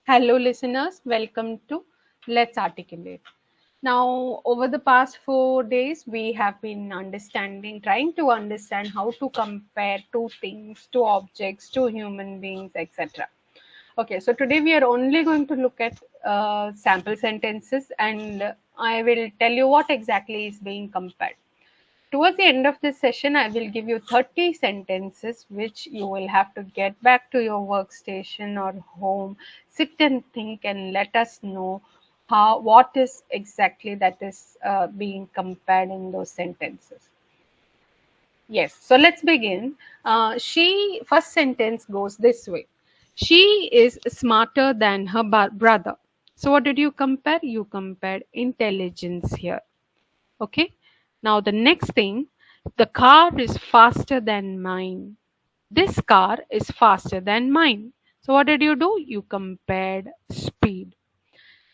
Hello, listeners. Welcome to Let's Articulate. Now, over the past 4 days, we have been trying to understand how to compare two things, two objects, two human beings, etc. Okay, so today we are only going to look at sample sentences and I will tell you what exactly is being compared. Towards the end of this session, I will give you 30 sentences which you will have to get back to your workstation or home, sit and think, and let us know what is exactly that is being compared in those sentences. Yes, so let's begin. First sentence goes this way. She is smarter than her brother. So, what did you compare? You compared intelligence here. Okay. Now the next thing, the car is faster than mine. This car is faster than mine. So what did you do? You compared speed.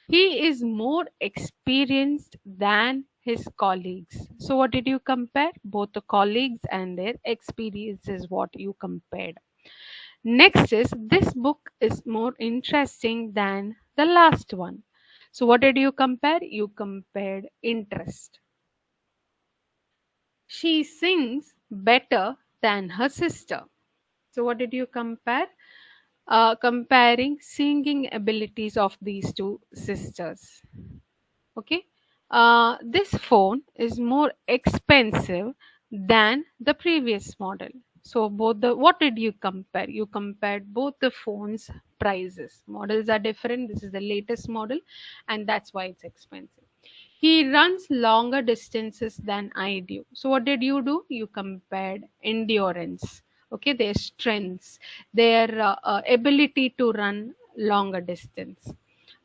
He is more experienced than his colleagues. So what did you compare? Both the colleagues and their experience is what you compared. Next is this book is more interesting than the last one. So what did you compare? You compared interest. She sings better than her sister. So, what did you compare? Comparing singing abilities of these two sisters. Okay. This phone is more expensive than the previous model. So, both the what did you compare? You compared both the phones' prices. Models are different. This is the latest model, and that's why it's expensive. He runs longer distances than I do. So, what did you do? You compared endurance, okay, their strengths, their ability to run longer distance.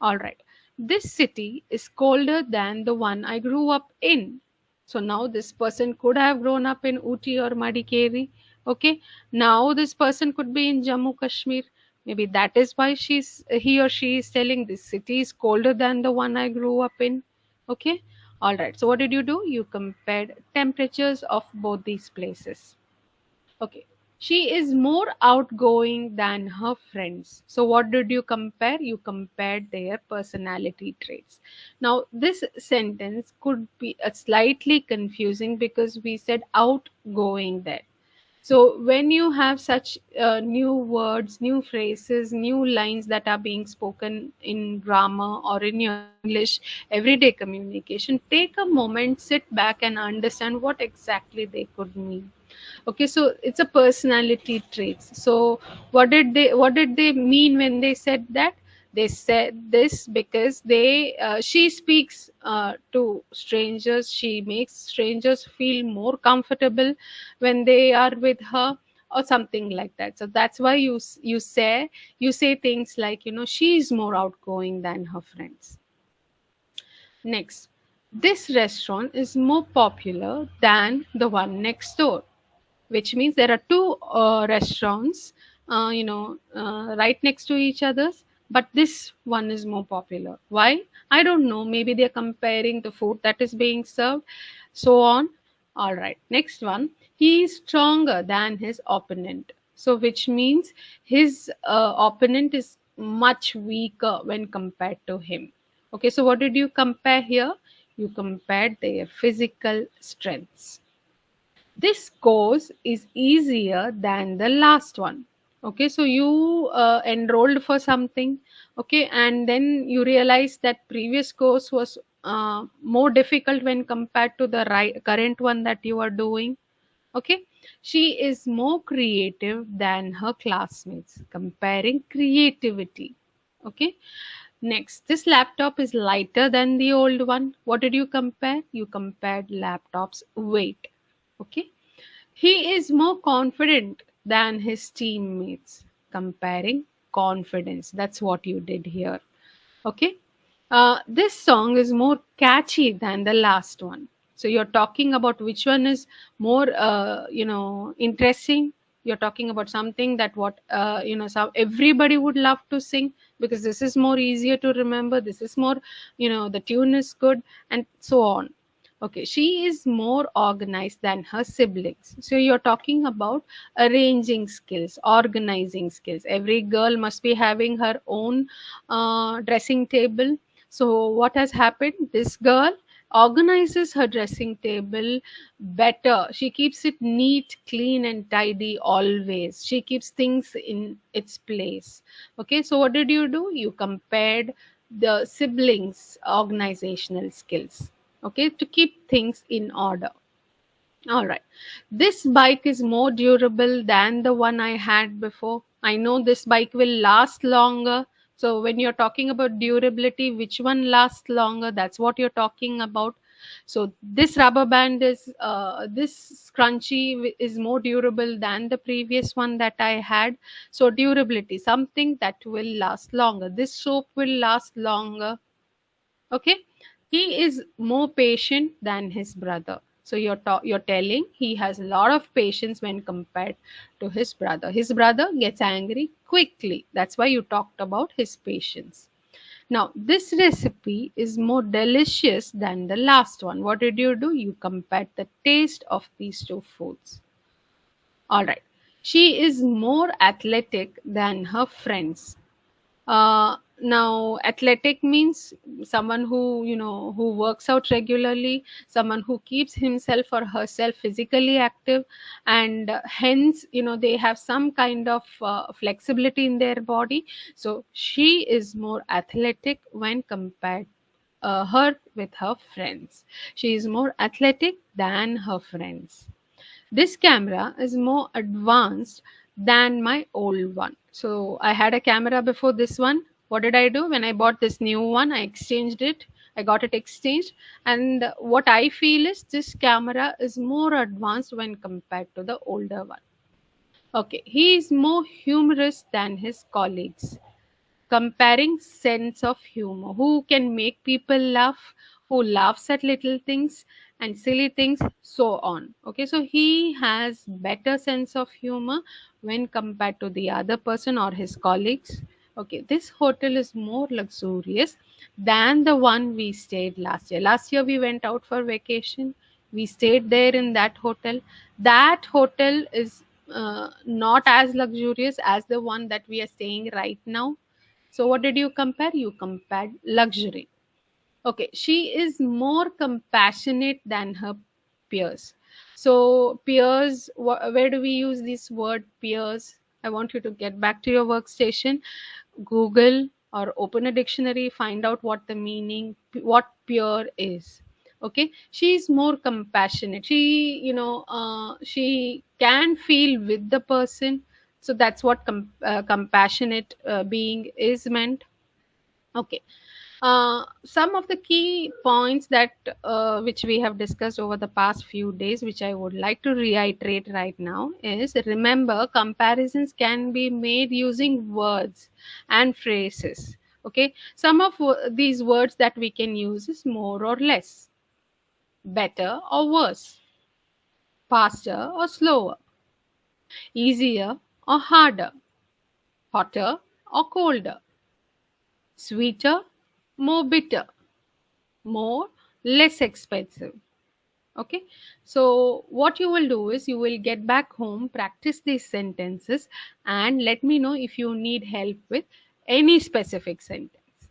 All right. This city is colder than the one I grew up in. So now this person could have grown up in Uti or Madikeri. Okay. Now this person could be in Jammu Kashmir. Maybe that is why he or she is telling this city is colder than the one I grew up in. Okay. All right. So what did you do? You compared temperatures of both these places. Okay. She is more outgoing than her friends. So, what did you compare? You compared their personality traits. Now, this sentence could be slightly confusing because we said outgoing there. So, when you have such new words, new phrases, new lines that are being spoken in grammar or in your English everyday communication, take a moment, sit back, and understand what exactly they could mean. Okay, so it's a personality traits. So what did they mean when they said that? They said this because she speaks to strangers, she makes strangers feel more comfortable when they are with her, or something like that. So that's why you say things like, she's more outgoing than her friends. Next, this restaurant is more popular than the one next door, which means there are two restaurants, right next to each others, but this one is more popular. Why? I don't know. Maybe they're comparing the food that is being served, so on. All right. Next one. He is stronger than his opponent. So, which means his opponent is much weaker when compared to him. Okay. So, what did you compare here? You compared their physical strengths. This course is easier than the last one. Okay, so you enrolled for something, okay, and then you realize that previous course was more difficult when compared to the current one that you are doing. Okay, she is more creative than her classmates, comparing creativity. Okay, next, this laptop is lighter than the old one. What did you compare? You compared laptop's weight. Okay, he is more confident than his teammates. Comparing confidence. That's what you did here. Okay. This song is more catchy than the last one. So you're talking about which one is more, interesting. You're talking about something that so everybody would love to sing because this is more easier to remember. This is more, the tune is good and so on. Okay, she is more organized than her siblings. So you're talking about arranging skills, organizing skills. Every girl must be having her own dressing table. So what has happened? This girl organizes her dressing table better. She keeps it neat, clean, and tidy always. She keeps things in its place. Okay, so what did you do? You compared the siblings' organizational skills, okay, to keep things in order. All right, this bike is more durable than the one I had before. I know this bike will last longer. So when you're talking about durability, which one lasts longer, that's what you're talking about. So this rubber band is this scrunchie is more durable than the previous one that I had. So durability, something that will last longer. This soap will last longer. Okay, he is more patient than his brother. So you're telling he has a lot of patience when compared to his brother. His brother gets angry quickly. That's why you talked about his patience. Now this recipe is more delicious than the last one. What did you do? You compared the taste of these two foods. All right, she is more athletic than her friends. Now athletic means someone who, who works out regularly, someone who keeps himself or herself physically active, and hence, they have some kind of flexibility in their body. So she is more athletic when compared her with her friends. She is more athletic than her friends. This camera is more advanced than my old one. So I had a camera before this one. What did I do? When I bought this new one, I exchanged it. I got it exchanged. And what I feel is this camera is more advanced when compared to the older one. Okay, he is more humorous than his colleagues. Comparing sense of humor, who can make people laugh, who laughs at little things and silly things, so on. Okay, so he has better sense of humor when compared to the other person or his colleagues. Okay, this hotel is more luxurious than the one we stayed last year. Last year we went out for vacation, we stayed there in that hotel. That hotel is not as luxurious as the one that we are staying right now. So what did you compare? You compared luxury. Okay, she is more compassionate than her peers. So peers, where do we use this word peers? I want you to get back to your workstation, Google or open a dictionary, find out what the meaning, what peer is. Okay, she is more compassionate. She, she can feel with the person. So that's what compassionate being is meant. Okay, some of the key points that which we have discussed over the past few days, which I would like to reiterate right now, is remember comparisons can be made using words and phrases. Okay, some of these words that we can use is more or less, better or worse, faster or slower, easier or harder, hotter or colder, sweeter, more bitter, more, less expensive. Okay, so what you will do is you will get back home, practice these sentences, and let me know if you need help with any specific sentence.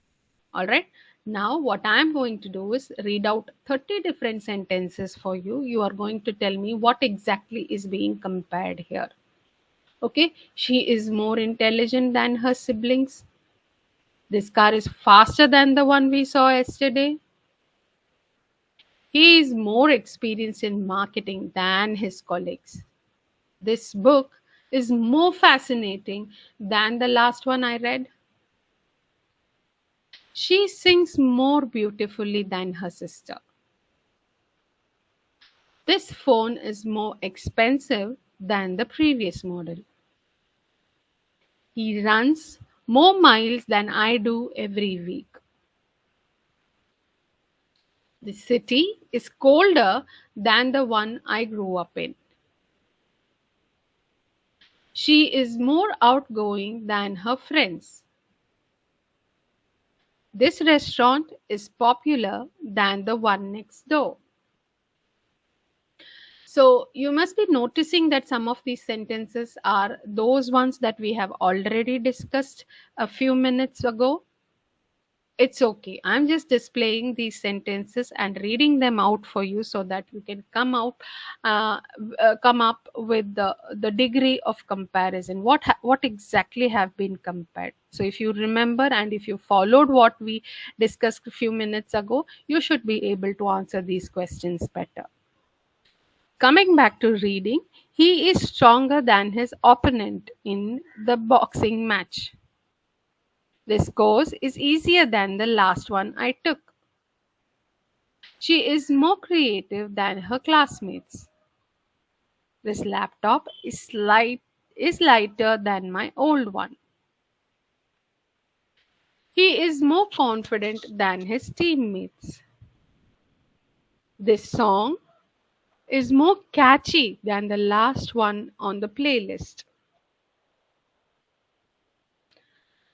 All right, now what I am going to do is read out 30 different sentences for you. You are going to tell me what exactly is being compared here. Okay, she is more intelligent than her siblings. This car is faster than the one we saw yesterday. He is more experienced in marketing than his colleagues. This book is more fascinating than the last one I read. She sings more beautifully than her sister. This phone is more expensive than the previous model. He runs more miles than I do every week. The city is colder than the one I grew up in. She is more outgoing than her friends. This restaurant is popular than the one next door. So you must be noticing that some of these sentences are those ones that we have already discussed a few minutes ago. It's okay. I'm just displaying these sentences and reading them out for you so that you can come up with the degree of comparison. What exactly have been compared? So if you remember and if you followed what we discussed a few minutes ago, you should be able to answer these questions better. Coming back to reading, he is stronger than his opponent in the boxing match. This course is easier than the last one I took. She is more creative than her classmates. This laptop is lighter than my old one. He is more confident than his teammates. This song is more catchy than the last one on the playlist.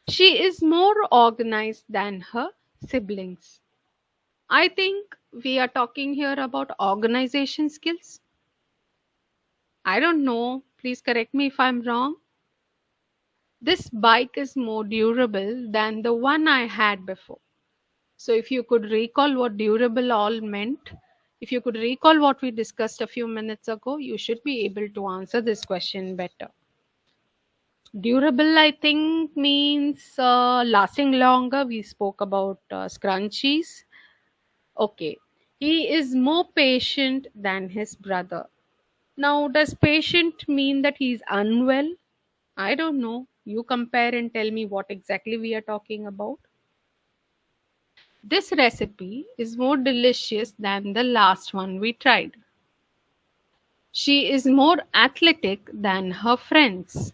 She is more organized than her siblings. I think we are talking here about organization skills. I don't know. Please correct me if I'm wrong. This bike is more durable than the one I had before. So, if you could recall what durable all meant, if you could recall what we discussed a few minutes ago, you should be able to answer this question better. Durable, I think, means lasting longer. We spoke about scrunchies. Okay. He is more patient than his brother. Now, does patient mean that he's unwell? I don't know. You compare and tell me what exactly we are talking about. This recipe is more delicious than the last one we tried. She is more athletic than her friends.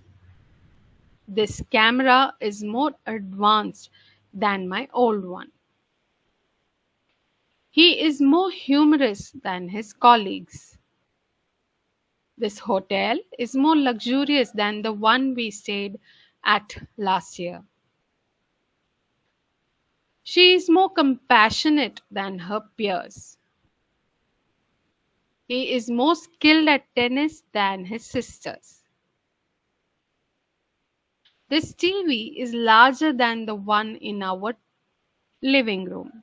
This camera is more advanced than my old one. He is more humorous than his colleagues. This hotel is more luxurious than the one we stayed at last year. She is more compassionate than her peers. He is more skilled at tennis than his sisters. This TV is larger than the one in our living room.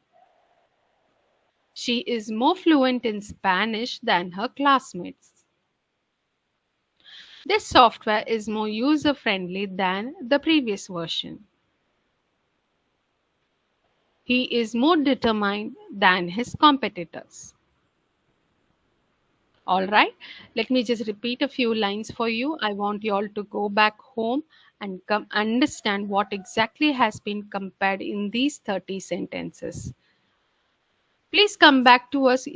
She is more fluent in Spanish than her classmates. This software is more user friendly than the previous version. He is more determined than his competitors. All right, let me just repeat a few lines for you. I want you all to go back home and come understand what exactly has been compared in these 30 sentences. Please come back to us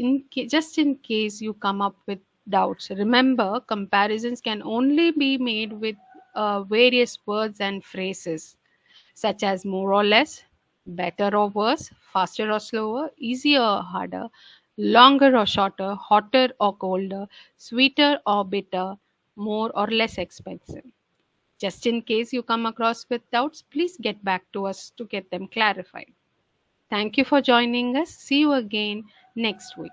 just in case you come up with doubts. Remember, comparisons can only be made with various words and phrases such as more or less, better or worse, faster or slower, easier or harder, longer or shorter, hotter or colder, sweeter or bitter, more or less expensive. Just in case you come across with doubts, please get back to us to get them clarified. Thank you for joining us. See you again next week.